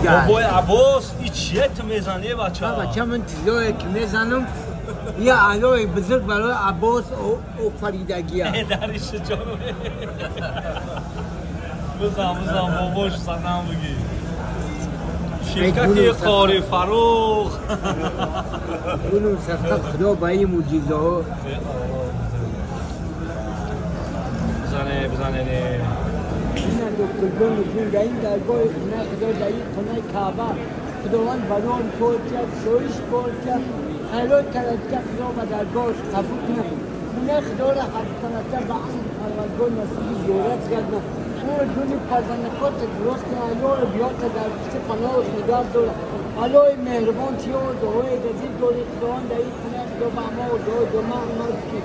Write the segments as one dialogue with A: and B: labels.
A: بابای عباس این چیه تو میزنی بچه ها؟
B: بچه من تیزایی که میزنم یه علای بزرگ برای عباس و فریدگی ها
A: درش جانو بزن باباش سلام بگی شرکتی قاری فروخ
B: اونو صدقه خدا با این موجیزه ها
A: بزنه
B: این دکتر جان نشون در این درگاه خونه خدا در این خونه کعبه خداوند برام کار کرد شویش کار کرد خیلات کرد که خدا و درگاهش قبول کنه خونه خدا را حفظ کنه به این پروردگار نصیب زیارت کردن اون جونی پرزنکات درست کنه الله را بیاد که در پشت پناه و نگاه داره الله مهربان چی و دعای جدید داره خداوند در این خونه خدا به اما و دعای جمعه عمل که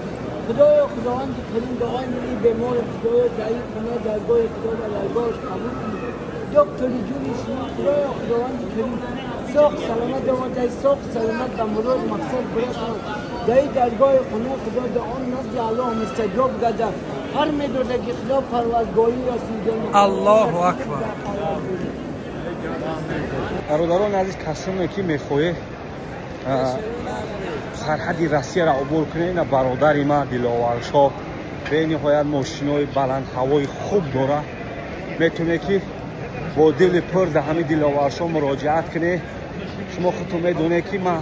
B: خداوند کریم دعای منی بیمار خدای در این خونه درگاه خدا و درگاهش قبول کنه دکتری جونی شما خداوند کریم ساخت سلامت دوازده ساخت سلامت به مراد مقصد برسان در این درگاه خونه خدا دعا نزد الله مستجاب گرده هر میدونه که خدا پروردگاری را سوزانه
C: الله اکبر برادران عزیز کسانی که میخواهی سرحدی روسیه را عبور کنه برادری ما دلاورشاه به نهایت ماشینای بلند هوای خوب داره میتونه که با دل پر در همین دلاورشاه مراجعت کنه شما خودتون میدونه که من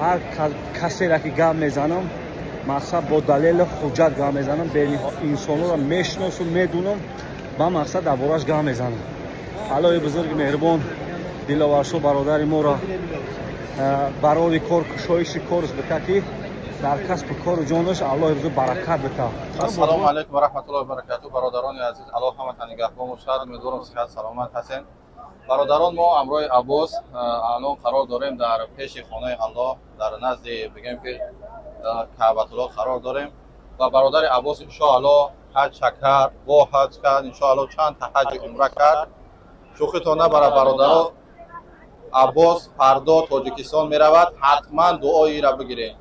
C: هر کسی را که گام میزنم مقصد با دلیل حجت گام میزنم بین انسان را میشناسم میدونم با مقصد دربارش گام میزنم الله بزرگ مهربان دلاورشاه برادر ما را برای کار کشایش کارش بده که در کسب کار جانش الله بزرگ برکت بده.
D: السلام علیکم و رحمت الله و برکاته برادران عزیز الله همتون نگهبان و شاد امیدوارم صحت سلامت هستین. برادران ما امروز عباس الان قرار داریم در پیش خانه الله در نزد بگیم که کعبه الله قرار داریم و برادر عباس ان شاء الله حج شکر و حج کرد ان شاء الله چند تا حج عمره کرد شوختون برای برادران عباس فردا تاجیکستان می رود حتما دعایی را بگیرین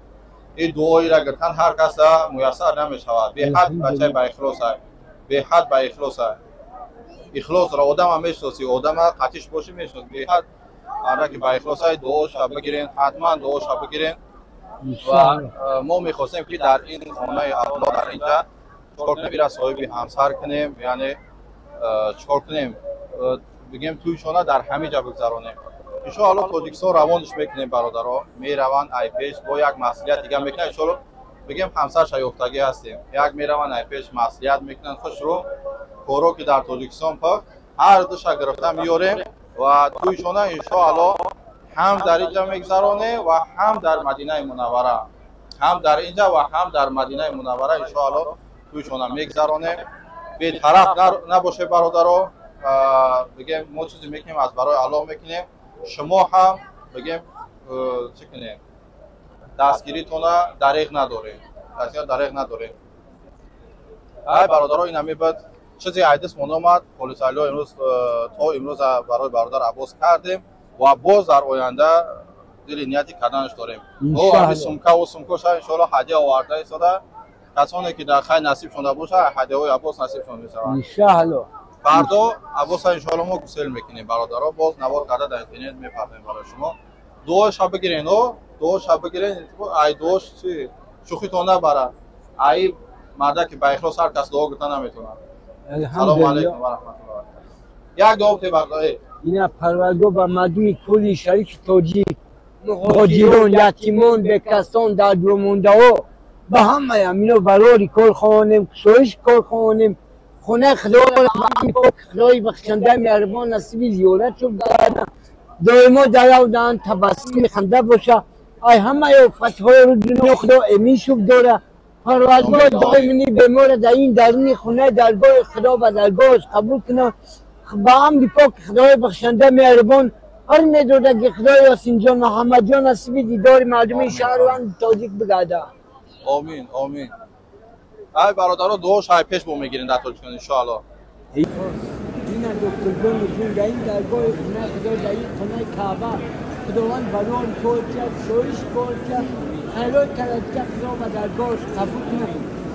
D: این دعایی را گرفتن هر کس میسر نمی شود به حد بچه با اخلاص است به حد با اخلاص است اخلاص را آدم هم میشناسی آدم قطعش باشه میشناسی به حد آنها که با اخلاص است دعاش را بگیرین حتما دعاش را بگیرین و ما میخواستیم که در این خانه الله در اینجا چکار کنیم را صاحب همسر کنیم یعنی چکار کنیم بگیم تویشونه در همه جا بگذرانیم ان شاء الله تاجیکستان روانش میکنیم برادرها میروند ای پیش با یک مسئولیت دیگه میکنن ان شاء الله بگیم همسر شایفتگی هستیم یک میروند ای پیش مسئولیت میکنن خوش رو کارو که در تاجیکستان پاک هر دوش گرفتن میاریم و تویشونه ان شاء الله هم در اینجا میگذرانه و هم در مدینه منوره هم در اینجا و هم در مدینه منوره ان شاء الله تویشونه میگذرانه به طرف نباشه برادرها بگیم ما چیزی میکنیم از برای الله میکنیم شما هم بگیم چه کنیم دستگیریتون دریغ نداریم دریغ نداریم ای برادرها این همی بعد چیزی حدیث مونده آمد پلیس علیه امروز تا امروز برای برادر عباس کردیم و باز در آینده دل نیتی کردنش داریم او همین سمکه و سمکوش ان شاء الله هدیه آورده ایستاده کسانی که در خیر نصیب شده باشه هدیه های عباس نصیب شده میشه
B: ان شاء الله
D: فردا عباس ان شاء الله ما گسل میکنیم برادرها باز نوار کرده در اینترنت میفرستیم برای شما دو شب بگیرین دو شب بگیرین ای دوش چی شوخیتون نبره ای مرده که با اخلاص هر کس دعا گفتن نمیتونه سلام علیکم و رحمت الله یک دعا بگید
B: اینا پروردگار با مردم کلی شریک تاجیک مهاجران یتیمان بکسان در دو مونده ها به همه اینا برای کار خوانیم سویش کار خوانیم خونه خدا خدای بخشنده مهربان نصیب زیارت شد دائما در اودن تبسم خنده باشه ای همه فتحای رو دنیا خدا امین شد داره پروردگار دائمی بیمار در این درونی خونه درگاه خدا و درگاهش قبول کنه با هم پاک خدای بخشنده مهربان هر میدونه که خدای یاسین جان محمد جان نصیب دیدار مردم شهروند تاجیک بگرده
D: آمین آمین ای برادرها دو شای پیش بو میگیرین در تاجیکستان ان شاء الله
B: این دکتر جان نشون در این درگاه خونه خدا در این خونه کعبه خداوند بران کار کرد شویش کار کرد خیرات کرد که خدا و درگاهش قبول کنه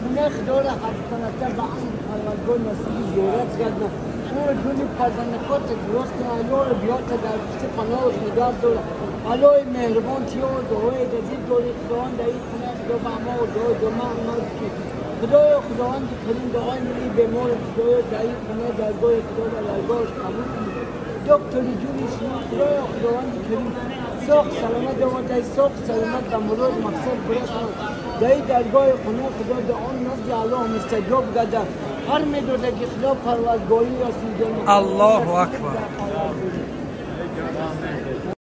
B: خونه خدا را حفظ کنه به این پروردگار نصیب زیارت کردن او جونی پزنکات درست کنه رو بیاد در پشت پناه نگاه داره الهی مهربان چی و دعای جدید دوری خداوند در این خونه خدا به ما و دعای دو ما خداوند کریم دعای میری به مور خدای در این خونه درگاه خدا و درگاهش قبول کنید دکتری جونی شما خداوند کریم ساخ سلامت دوانده ساخ سلامت به مراد مقصد برسند در این درگاه خونه خدا دعا نزد الله مستجاب گردد هر میدوده که خدا پروردگاری رسید
E: الله اکبر.